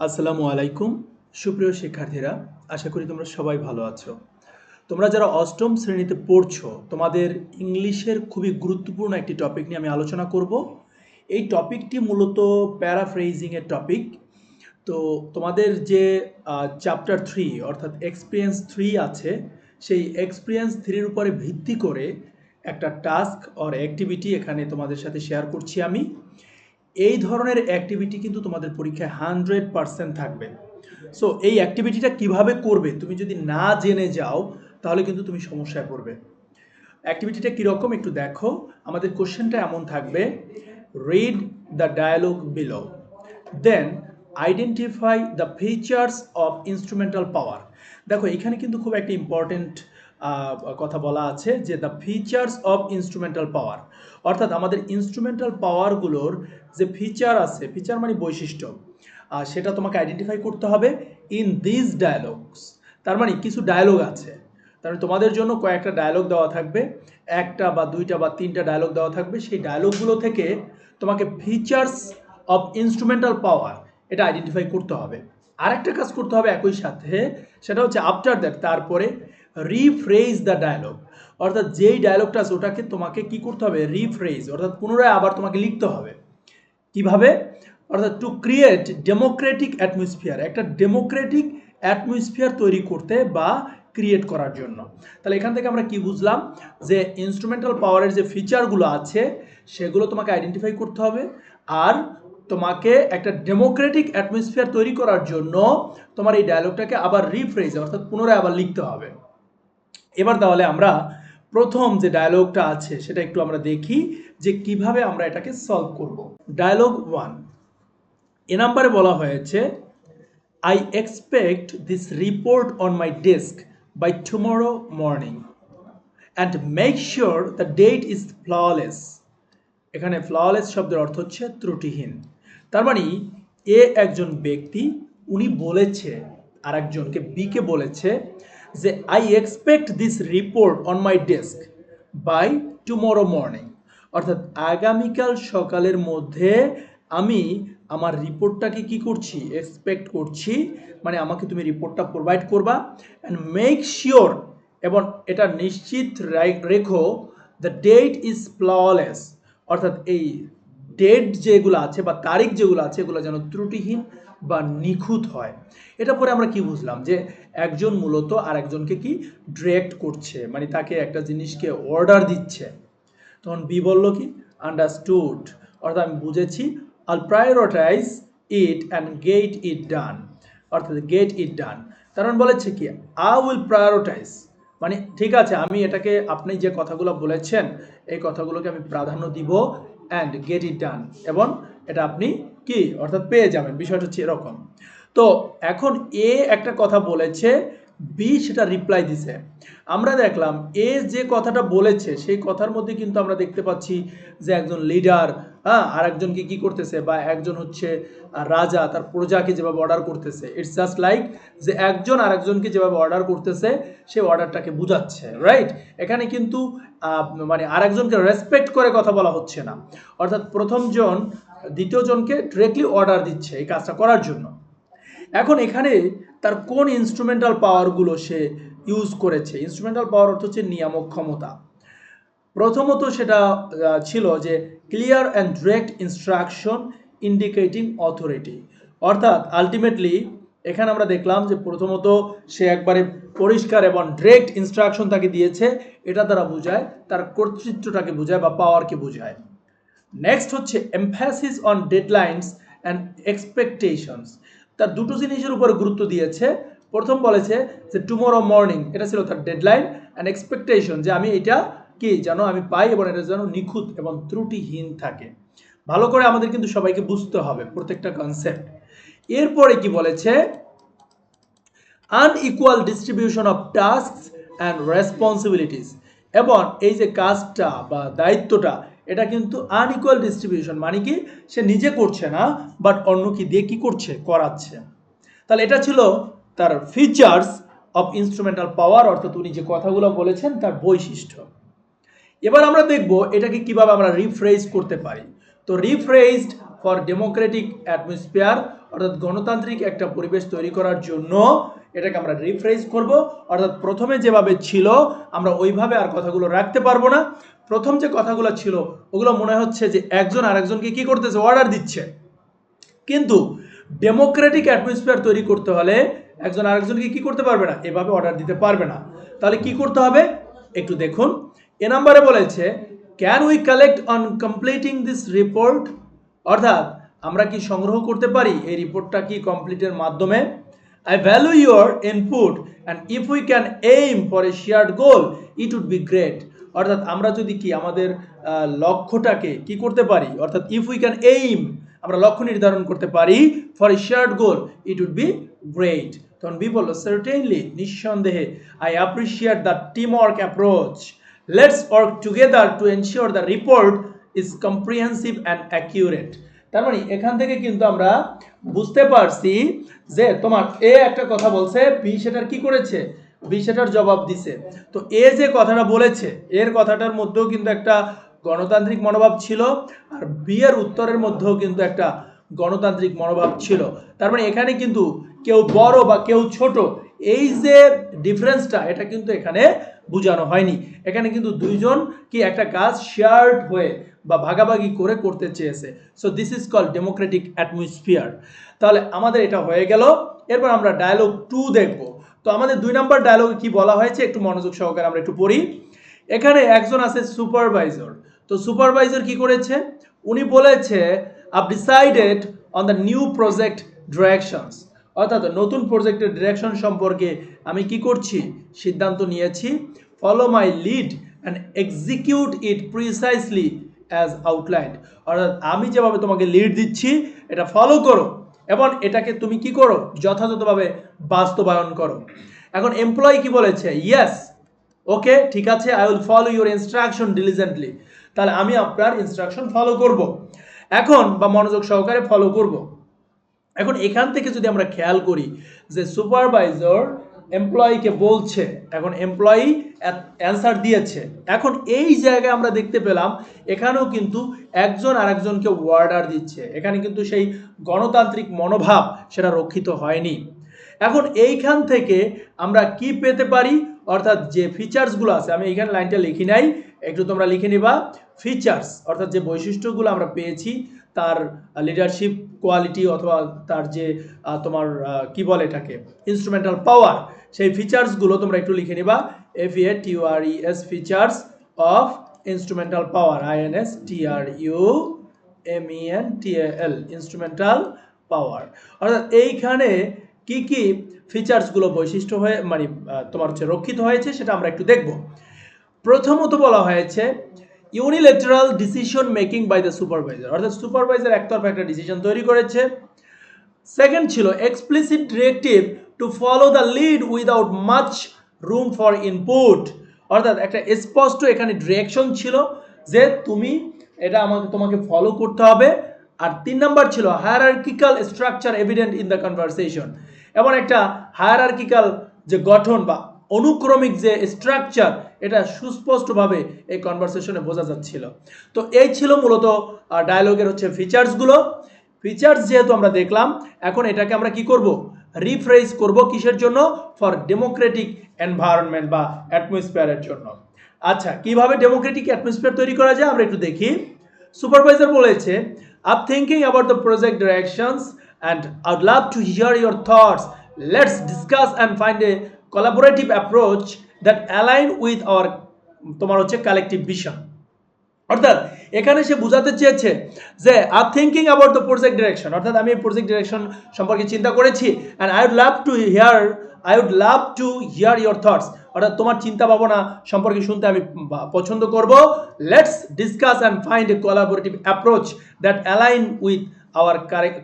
আসসালামু আলাইকুম সুপ্রিয় শিক্ষার্থীরা, আশা করি তোমরা সবাই ভালো আছো। তোমরা যারা অষ্টম শ্রেণীতে পড়ছো, তোমাদের ইংলিশের খুবই গুরুত্বপূর্ণ একটি টপিক নিয়ে আমি আলোচনা করব। এই টপিকটি মূলত প্যারাফ্রেজিংয়ের টপিক। তো তোমাদের যে চ্যাপ্টার 3 অর্থাৎ এক্সপিরিয়েন্স 3 আছে, সেই এক্সপিরিয়েন্স 3-র উপরে ভিত্তি করে একটা টাস্ক অর অ্যাক্টিভিটি এখানে তোমাদের সাথে শেয়ার করছি আমি। এই ধরনের অ্যাক্টিভিটি কিন্তু তোমাদের পরীক্ষায় 100% থাকবে। সো এই অ্যাক্টিভিটিটা কিভাবে করবে তুমি যদি না জেনে যাও, তাহলে কিন্তু তুমি সমস্যায় পড়বে। অ্যাক্টিভিটিটা কীরকম একটু দেখো। আমাদের কোশ্চেনটা এমন থাকবে, read the dialogue below, then identify the features of instrumental power. দেখো এখানে কিন্তু খুব একটা ইম্পর্টেন্ট কথা বলা আছে যে দ্য ফিচার্স অফ ইনস্ট্রুমেন্টাল পাওয়ার, অর্থাৎ আমাদের ইনস্ট্রুমেন্টাল পাওয়ারগুলোর যে ফিচার আছে, ফিচার মানে বৈশিষ্ট্য, সেটা তোমাকে আইডেন্টিফাই করতে হবে ইন দিস ডায়ালগস। তার মানে কিছু ডায়ালগ আছে, তার মানে তোমাদের জন্য কয়েকটা ডায়ালগ দেওয়া থাকবে, একটা বা দুইটা বা তিনটা ডায়ালগ দেওয়া থাকবে। সেই ডায়ালগগুলো থেকে তোমাকে ফিচার্স অফ ইনস্ট্রুমেন্টাল পাওয়ার এটা আইডেন্টিফাই করতে হবে। আরেকটা কাজ করতে হবে একই সাথে, সেটা হচ্ছে আফটার দ্যাট তারপরে রিফ্রেজ দ্য ডায়ালগ, অর্থাৎ যেই ডায়ালগটা আছে ওটাকে তোমাকে কি করতে হবে, রিফ্রেজ অর্থাৎ পুনরায় আবার তোমাকে লিখতে হবে। কিভাবে? অর্থাৎ টু ক্রিয়েট ডেমোক্রেটিক অ্যাটমসফিয়ার, একটা ডেমোক্রেটিক অ্যাটমসফিয়ার তৈরি করতে বা ক্রিয়েট করার জন্য। তাহলে এখান থেকে আমরা কি বুঝলাম, যে ইনস্ট্রুমেন্টাল পাওয়ারের যে ফিচারগুলো আছে সেগুলো তোমাকে আইডেন্টিফাই করতে হবে, আর তোমাকে একটা ডেমোক্রেটিক অ্যাটমসফিয়ার তৈরি করার জন্য তোমার এই ডায়লগটাকে আবার রিফ্রেজ অর্থাৎ পুনরায় আবার লিখতে হবে। এবার তাহলে আমরা প্রথম যে ডায়লগটা আছে সেটা একটু আমরা দেখি যে কিভাবে আমরা এটাকে সলভ করব। ডায়লগ 1 এ নাম্বারে বলা হয়েছে, I expect this report on my desk by tomorrow morning and make sure the date is flawless. এখানে ফ্ললেস শব্দের অর্থ হচ্ছে ত্রুটিহীন। তার মানে এ একজন ব্যক্তি, উনি বলেছে আর একজনকে বিকে বলেছে যে I expect this report on my desk by tomorrow morning, অর্থাৎ আগামীকাল সকালের মধ্যে আমি আমার রিপোর্টটাকে কি করছি, এক্সপেক্ট করছি, মানে আমাকে তুমি রিপোর্টটা প্রোভাইড করবা। অ্যান্ড মেক শিওর, এবং এটা নিশ্চিত রেখো, দ্য ডেট ইজ ফ্ললেস, অর্থাৎ এই ডেট যেগুলো আছে বা তারিখ যেগুলো আছে এগুলো যেন ত্রুটিহীন বা নিখুঁত হয়। এটা পরে আমরা কি বুঝলাম, যে একজন মূলত আর একজনকে কি ডিরেক্ট করছে, মানে তাকে একটা জিনিসকে অর্ডার দিচ্ছে। তখন বি বলল কি, আন্ডারস্টুড, অর্থাৎ আমি বুঝেছি, আল prioritise it and get it done, অর্থাৎ গেট ইট ডান। তার মানে বলেছে কি, আই উইল প্রায়োরিটাইজ, মানে ঠিক আছে আমি এটাকে আপনি যে কথাগুলো বলেছেন এই কথাগুলোকে আমি প্রাধান্য দিব, অ্যান্ড গেট ইট ডান, এবং এটা আপনি কি অর্থাৎ পেয়ে যাবেন। বিষয়টা হচ্ছে এরকম। তো এখন এ একটা কথা বলেছে, বি সেটা রিপ্লাই দিছে। আমরা দেখলাম এ যে কথাটা বলেছে সেই কথার মধ্যে কিন্তু আমরা দেখতে পাচ্ছি যে একজন লিডার, হ্যাঁ, আর একজনকে কি করতেছে, বা একজন হচ্ছে রাজা তার প্রজাকে যেভাবে অর্ডার করতেছে, ইটস জাস্ট লাইক যে একজন আর একজনকে যেভাবে অর্ডার করতেছে সে অর্ডারটাকে বুঝাচ্ছে, রাইট। এখানে কিন্তু মানে আরেকজনকে রেসপেক্ট করে কথা বলা হচ্ছে না, অর্থাৎ প্রথমজন দ্বিতীয় জনকে ডিরেক্টলি অর্ডার দিচ্ছে এই কাজটা করার জন্য। এখন এখানে তার কোন ইনস্ট্রুমেন্টাল পাওয়ারগুলো সে ইউজ করেছে, ইনস্ট্রুমেন্টাল পাওয়ার অর্থ হচ্ছে নিয়ামক ক্ষমতা। প্রথমত সেটা ছিল যে clear and direct instruction indicating authority, অর্থাৎ আলটিমেটলি এখানে আমরা দেখলাম যে প্রথমত সে একবারে পরিষ্কার এবং ডিরেক্ট ইনস্ট্রাকশন তাকে দিয়েছে, এটা দ্বারা বোঝায় তার কর্তৃত্বটাকে বোঝায় বা পাওয়ারকে বোঝায়। নেক্সট হচ্ছে এমফ্যাসিস অন ডেডলাইনস অ্যান্ড এক্সপেকটেশনস, তার দুটো জিনিসের উপরে গুরুত্ব দিয়েছে। প্রথম বলেছে যে টুমরো মর্নিং, এটা ছিল তার ডেডলাইন, অ্যান্ড এক্সপেকটেশন যে আমি এটা কি যেন আমি পাই এবং এটা যেন নিখুঁত এবং ত্রুটিহীন থাকে। ভালো করে আমাদের কিন্তু সবাইকে বুঝতে হবে প্রত্যেকটা কনসেপ্ট। এরপরে কি বলেছে, unequal distribution of tasks and responsibilities, এবং এই যে কাজটা বা দায়িত্বটা এটা কিন্তু আনইকুয়াল ডিস্ট্রিবিউশন, মানে কি সে নিজে করছে না বাট অন্য কি দিয়ে কি করছে, করাচ্ছে। তাহলে এটা ছিল তার ফিচার্স অফ ইনস্ট্রুমেন্টাল পাওয়ার, অর্থাৎ উনি যে কথাগুলো বলেছেন তার বৈশিষ্ট্য। এবার আমরা দেখব এটাকে কিভাবে আমরা রিফ্রেজ করতে পারি। তো রিফ্রেজড ফর ডেমোক্রেটিক অ্যাটমসফিয়ার, অর্থাৎ গণতান্ত্রিক একটা পরিবেশ তৈরি করার জন্য এটাকে আমরা রিফ্রেজ করব। অর্থাৎ প্রথমে যেভাবে ছিল আমরা ওইভাবে আর কথাগুলো রাখতে পারবো না। প্রথম যে কথাগুলো ছিল ওগুলো মনে হচ্ছে যে একজন আরেকজনকে কি করতেছে, অর্ডার দিচ্ছে। কিন্তু ডেমোক্রেটিক অ্যাটমসফিয়ার তৈরি করতে হলে একজন আরেকজনকে কি করতে পারবে না, এভাবে অর্ডার দিতে পারবে না। তাহলে কি করতে হবে একটু দেখুন। এ নাম্বারে বলেছে can we collect on completing this report, অর্থাৎ আমরা কি সংগ্রহ করতে পারি এই রিপোর্টটা কি কমপ্লিটের মাধ্যমে। I value your input and if we can aim for a shared goal it would be great, অর্থাৎ আমরা যদি কি আমাদের লক্ষ্যটাকে কি করতে পারি, অর্থাৎ if we can aim আমরা লক্ষ্য নির্ধারণ করতে পারি for a shared goal it would be great। তখন বি বলল certainly, নিঃসন্দেহে, I appreciate the teamwork approach, let's work together to ensure the report is comprehensive and accurate। তার মানে এখান থেকে কিন্তু আমরা বুঝতে পারছি যে তোমার এ একটা কথা বলছে, বি সেটার কি করেছে, বি সেটার জবাব দিছে। তো এ যে কথাটা বলেছে এর কথাটার মধ্যেও কিন্তু একটা গণতান্ত্রিক মনোভাব ছিল, আর বি এর উত্তরের মধ্যেও কিন্তু একটা গণতান্ত্রিক মনোভাব ছিল। তার মানে এখানে কিন্তু কেউ বড় বা কেউ ছোট এই যে ডিফারেন্সটা এটা কিন্তু এখানে বোঝানো হয়নি। এখানে কিন্তু দুইজন কি একটা কাজ শেয়ার্ড হয়ে বা ভাগাভাগি করে করতে চেয়েছে। So this is called democratic atmosphere. তাহলে আমাদের এটা হয়ে গেল। এরপর আমরা ডায়ালগ 2 দেখব। তো আমাদের 2 নাম্বার ডায়ালগে কি বলা হয়েছে একটু মনোযোগ সহকারে আমরা একটু পড়ি। এখানে একজন আছে সুপারভাইজার। তো সুপারভাইজার কি করেছে, উনি বলেছে up decided on the new project directions, অর্থাৎ নতুন প্রজেক্টের ডিরেকশন সম্পর্কে আমি কি করছি, সিদ্ধান্ত নিয়েছি। Follow my lead and execute it precisely as outlined, অর্থাৎ আমি যেভাবে তোমাকে লিড দিচ্ছি এটা ফলো করো এবং এটাকে তুমি কি করো, যথাযথভাবে বাস্তবায়ন করো। এখন এমপ্লয়ি কি বলেছে, ইয়েস ওকে ঠিক আছে, I will follow your instruction diligently, তাহলে আমি আপনার ইনস্ট্রাকশন ফলো করব এখন বা মনোযোগ সহকারে ফলো করব। এখন এখান থেকে যদি আমরা খেয়াল করি যে সুপারভাইজার এমপ্লয়িকে বলছে, এখন এমপ্লয়ি অ্যান্সার দিয়েছে। এখন এই জায়গায় আমরা দেখতে পেলাম এখানেও কিন্তু একজন আরেকজনকে অর্ডার দিচ্ছে, এখানে কিন্তু সেই গণতান্ত্রিক মনোভাব সেটা রক্ষিত হয়নি। এখন এইখান থেকে আমরা কি পেতে পারি, অর্থাৎ যে ফিচার্সগুলো আছে, আমি এইখানে লাইনটা লিখি নাই, একটু তোমরা লিখে নিবা। ফিচার্স অর্থাৎ যে বৈশিষ্ট্যগুলো আমরা পেয়েছি তার লিডারশিপ কোয়ালিটি অথবা তার যে তোমার কি বলে এটাকে ইনস্ট্রুমেন্টাল পাওয়ার, সেই ফিচার্সগুলো তোমরা একটু লিখে নিবা। FATURES features of instrumental power, INSTRUMENTAL instrumental পাওয়ার, অর্থাৎ এইখানে কি কি ফিচার্সগুলো বৈশিষ্ট্য হয়ে মানে তোমার হচ্ছে রক্ষিত হয়েছে সেটা আমরা একটু দেখব। প্রথমত বলা হয়েছে unilateral decision making by the supervisor, অর্থাৎ সুপারভাইজার একতরফা একটা ডিসিশন তৈরি করেছে। সেকেন্ড ছিল explicit directive to follow the lead without much room for input, অর্থাৎ একটা স্পষ্ট এখানে ডিরেকশন ছিল যে তুমি এটা তোমাকে ফলো করতে হবে। আর 3 নাম্বার ছিল hierarchical structure evident in the conversation, এবং একটা হায়ারার্কিক্যাল যে গঠন বা অনুক্রমিক যে স্ট্রাকচার এটা সুস্পষ্টভাবে এই কনভারসেশনে বোঝা যাচ্ছিল। তো এই ছিল মূলত ডায়ালগের হচ্ছে ফিচার্সগুলো। ফিচার্স যেহেতু আমরা দেখলাম, এখন এটাকে আমরা কি করব, রিফ্রেজ করব কিসের জন্য, ফর ডেমোক্রেটিক এনভায়রনমেন্ট বা অ্যাটমসফিয়ারের জন্য। আচ্ছা, কিভাবে ডেমোক্রেটিক অ্যাটমসফিয়ার তৈরি করা যায় আমরা একটু দেখি। সুপারভাইজার বলেছে up thinking about the project directions and I would love to hear your thoughts, let's discuss and find a collaborative approach that align with our তোমার হচ্ছে কালেকটিভ ভিশন, অর্থাৎ এখানে সে বোঝাতে চেয়েছে যে আর thinking about the project direction, অর্থাৎ আমি এই প্রজেক্ট ডিরেকশন সম্পর্কে চিন্তা করেছি, and I would love to hear your thoughts, অর্থাৎ তোমার চিন্তা ভাবনা সম্পর্কে শুনতে আমি পছন্দ করব। Let's discuss and find a collaborative approach that align with our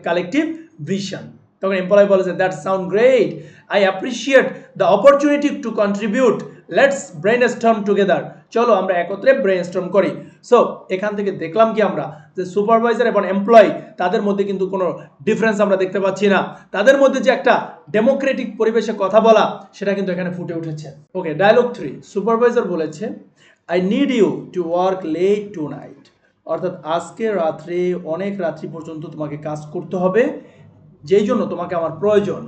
collective vision. তখন এমপ্লয়ি বলেছে that sound great, I appreciate the opportunity to contribute, let's brainstorm together, চলো আমরা একত্রে ব্রেইনস্টর্ম করি। সো এখান থেকে দেখলাম কি আমরা যে সুপারভাইজার এবং এমপ্লয়ি তাদের মধ্যে কিন্তু কোনো ডিফারেন্স আমরা দেখতে পাচ্ছি না, তাদের মধ্যে যে একটা ডেমোক্রেটিক পরিবেশে কথা বলা সেটা কিন্তু এখানে ফুটে উঠেছে। ওকে, ডায়লগ 3, সুপারভাইজার বলেছে I need you to work late tonight, অর্থাৎ আজকে রাত্রে অনেক রাত্রি পর্যন্ত তোমাকে কাজ করতে হবে, যেই জন্য তোমাকে আমার প্রয়োজন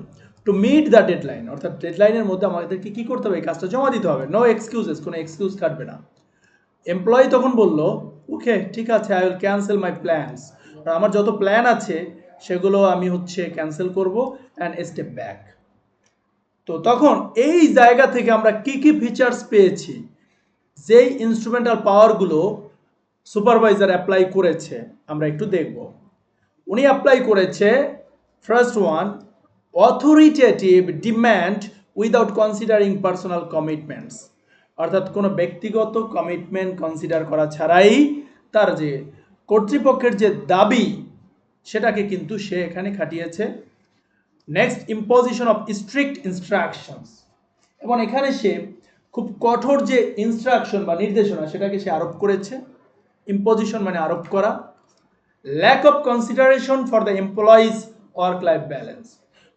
টু মিট দ্য ডেডলাইন, অর্থাৎ ডেডলাইনের মধ্যে আমাদেরকে কি করতে হবে, এই কাজটা জমা দিতে হবে। নো এক্সকিউজেস, কোনো এক্সকিউজ কাটবে না। এমপ্লয়ি তখন বলল, ওকে ঠিক আছে, I will cancel my plans, আমার যত প্ল্যান আছে সেগুলো আমি ক্যান্সেল করব অ্যান্ড স্টেপ ব্যাক। তো তখন এই জায়গা থেকে আমরা কি কি ফিচার্স পেয়েছি, যেই ইনস্ট্রুমেন্টাল পাওয়ারগুলো সুপারভাইজার অ্যাপ্লাই করেছে আমরা একটু দেখব। উনি অ্যাপ্লাই করেছে first one, authoritative demand without considering personal commitments, অর্থাৎ কোনো ব্যক্তিগত কমিটমেন্ট কনসিডার করা ছাড়াই তার যে কর্তৃপক্ষের যে দাবি সেটাকে কিন্তু সে এখানে খাটিয়েছে। Next, imposition of strict instructions, এবং এখানে সে খুব কঠোর যে ইনস্ট্রাকশন বা নির্দেশনা সেটাকে সে আরোপ করেছে। ইম্পোজিশন মানে আরোপ করা। Lack of consideration for the employees work life balance,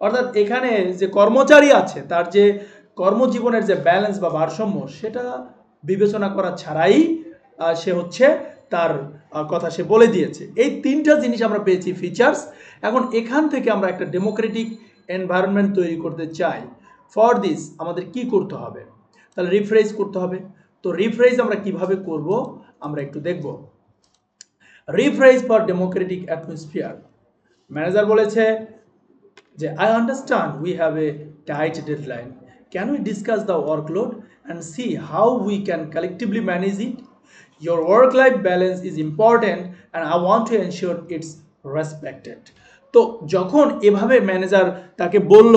অর্থাৎ এখানে যে কর্মচারী আছে তার যে কর্মজীবনের যে ব্যালেন্স বা ভারসাম্য সেটা বিবেচনা করা ছাড়াই সে তার কথা সে বলে দিয়েছে। এই তিনটা জিনিস আমরা পেয়েছি ফিচার্স। এখন এখান থেকে আমরা একটা ডেমোক্রেটিক এনভায়রনমেন্ট তৈরি করতে চাই। ফর দিস আমাদের কি করতে হবে, তাহলে রিফ্রেজ করতে হবে। তো রিফ্রেজ আমরা কিভাবে করব আমরা একটু দেখব। Rephrase for Democratic atmosphere, manager বলেছে যে I understand we have a tight deadline, can we discuss the workload and C how we can collectively manage it, your work life balance is important and I want to ensure it's respected। তো যখন এভাবে manager তাকে বলল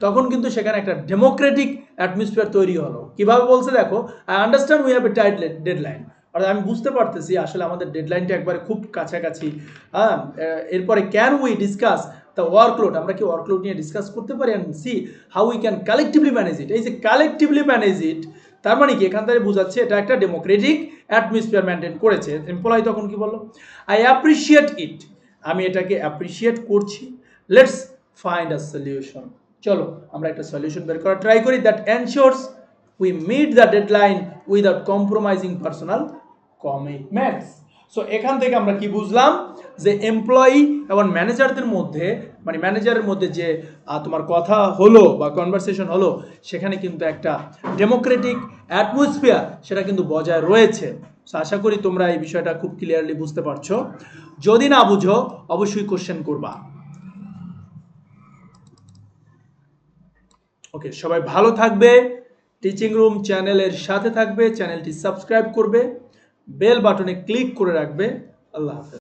তখন কিন্তু সেখানে একটা Democratic atmosphere তৈরি হলো। কিভাবে বলছে দেখো, I understand we have a tight deadline, অর্থাৎ আমি বুঝতে পারতেছি আসলে আমাদের ডেডলাইনটা একবারে খুব কাছাকাছি। হ্যাঁ, এরপরে can we discuss the workload, আমরা কি ওয়ার্কলোড নিয়ে ডিসকাস করতে পারি, and C how we can collectively manage ইট। এই যে কালেক্টিভলি ম্যানেজ ইট তার মানে কি, এখান থেকে বোঝাচ্ছে এটা একটা ডেমোক্রেটিক অ্যাটমসফিয়ার মেনটেন করেছে। এমপ্লয়ি তখন কি বললো, আই অ্যাপ্রিসিয়েট ইট, আমি এটাকে অ্যাপ্রিসিয়েট করছি, লেটস ফাইন্ড আ সলিউশন, চলো আমরা একটা সলিউশন বের করা ট্রাই করি that ensures we meet the deadline without compromising personal commitments. So এখান থেকে আমরা কি বুঝলাম যে এমপ্লয়ি এবং ম্যানেজারদের মধ্যে, মানে ম্যানেজারের মধ্যে যে তোমার কথা হলো বা কনভারসেশন হলো সেখানে কিন্তু একটা ডেমোক্রেটিক অ্যাটমসফিয়ার সেটা কিন্তু বজায় রয়েছে। সো আশা করি তোমরা এই বিষয়টা খুব ক্লিয়ারলি বুঝতে পারছো। যদি না বুঝো অবশ্যই কোশ্চেন করবা। ওকে, সবাই ভালো থাকবে, টিচিং রুম চ্যানেলের সাথে থাকবে, চ্যানেলটি সাবস্ক্রাইব করবে, বেল বাটনে ক্লিক করে রাখবে। আল্লাহ হাফেজ।